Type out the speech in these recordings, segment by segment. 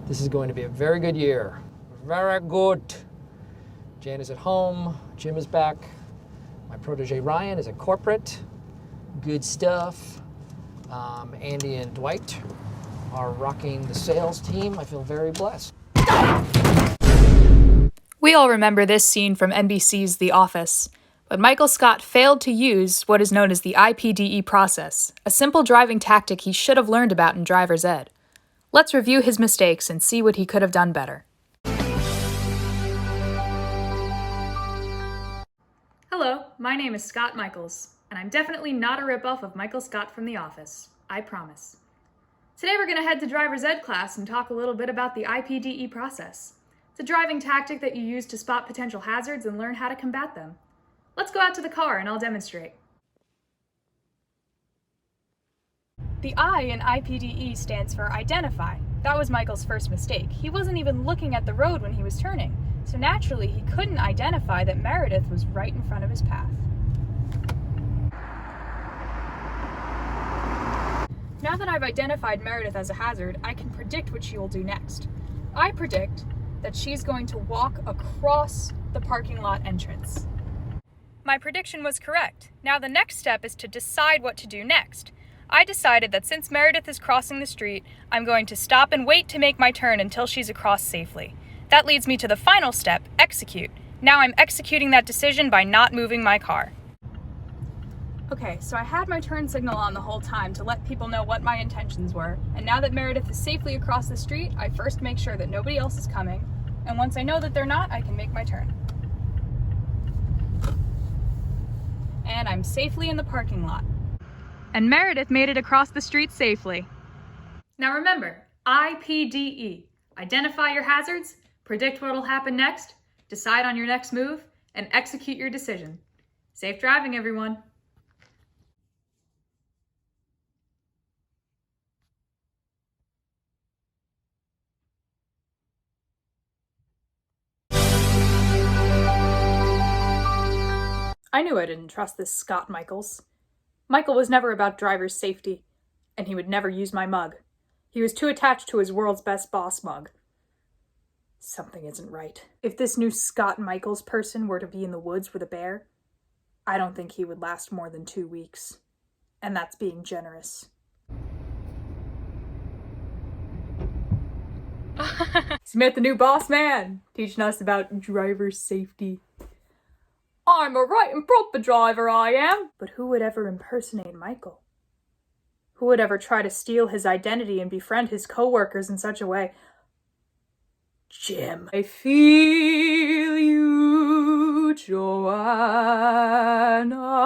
This is going to be a very good year. Very good. Jan is at home. Jim is back. My protege Ryan is at corporate. Good stuff. Andy and Dwight are rocking the sales team. I feel very blessed. We all remember this scene from NBC's The Office, but Michael Scott failed to use what is known as the IPDE process, a simple driving tactic he should have learned about in driver's ed. Let's review his mistakes and see what he could have done better. Hello, my name is Scott Michaels, and I'm definitely not a ripoff of Michael Scott from The Office. I promise. Today we're going to head to driver's ed class and talk a little bit about the IPDE process. It's a driving tactic that you use to spot potential hazards and learn how to combat them. Let's go out to the car and I'll demonstrate. The I in IPDE stands for identify. That was Michael's first mistake. He wasn't even looking at the road when he was turning, so naturally he couldn't identify that Meredith was right in front of his path. Now that I've identified Meredith as a hazard, I can predict what she will do next. I predict that she's going to walk across the parking lot entrance. My prediction was correct. Now the next step is to decide what to do next. I decided that since Meredith is crossing the street, I'm going to stop and wait to make my turn until she's across safely. That leads me to the final step, execute. Now I'm executing that decision by not moving my car. Okay, so I had my turn signal on the whole time to let people know what my intentions were, and now that Meredith is safely across the street, I first make sure that nobody else is coming, and once I know that they're not, I can make my turn. And I'm safely in the parking lot. And Meredith made it across the street safely. Now remember, IPDE. Identify your hazards, predict what will happen next, decide on your next move, and execute your decision. Safe driving, everyone. I knew I didn't trust this Scott Michaels. Michael was never about driver's safety, and he would never use my mug. He was too attached to his world's best boss mug. Something isn't right. If this new Scott Michaels person were to be in the woods with a bear, I don't think he would last more than 2 weeks. And that's being generous. Smith, the new boss man, teaching us about driver safety. I'm a right and proper driver, I am. But who would ever impersonate Michael? Who would ever try to steal his identity and befriend his co-workers in such a way? Jim. I feel you, Joanna.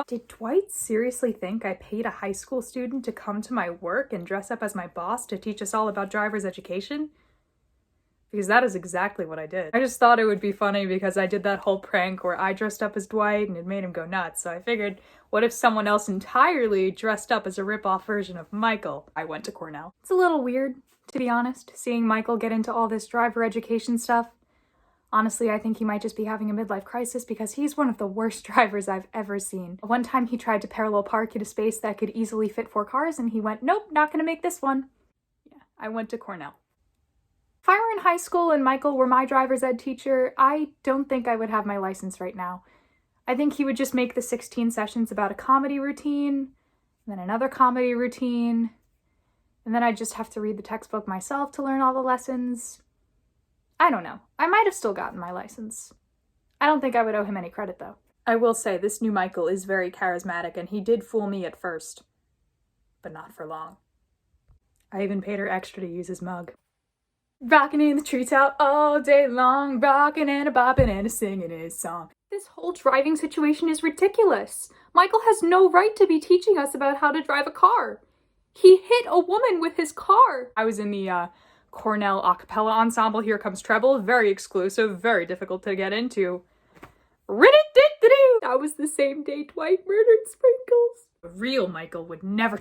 Did Dwight seriously think I paid a high school student to come to my work and dress up as my boss to teach us all about driver's education? Because that is exactly what I did. I just thought it would be funny because I did that whole prank where I dressed up as Dwight and it made him go nuts. So I figured, what if someone else entirely dressed up as a rip-off version of Michael? I went to Cornell. It's a little weird, to be honest, seeing Michael get into all this driver education stuff. Honestly, I think he might just be having a midlife crisis because he's one of the worst drivers I've ever seen. One time he tried to parallel park in a space that could easily fit 4 cars and he went, nope, not gonna make this one. Yeah, I went to Cornell. If I were in high school and Michael were my driver's ed teacher, I don't think I would have my license right now. I think he would just make the 16 sessions about a comedy routine, and then another comedy routine, and then I'd just have to read the textbook myself to learn all the lessons. I don't know. I might have still gotten my license. I don't think I would owe him any credit, though. I will say, this new Michael is very charismatic, and he did fool me at first. But not for long. I even paid her extra to use his mug. Rockin' in the treetop all day long, rockin' and a boppin' and a singing his song. This whole driving situation is ridiculous. Michael has no right to be teaching us about how to drive a car. He hit a woman with his car. I was in the Cornell a cappella ensemble, Here Comes Treble, very exclusive, very difficult to get into. That was the same day Dwight murdered Sprinkles. A real Michael would never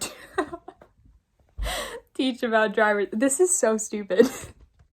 teach about drivers. This is so stupid.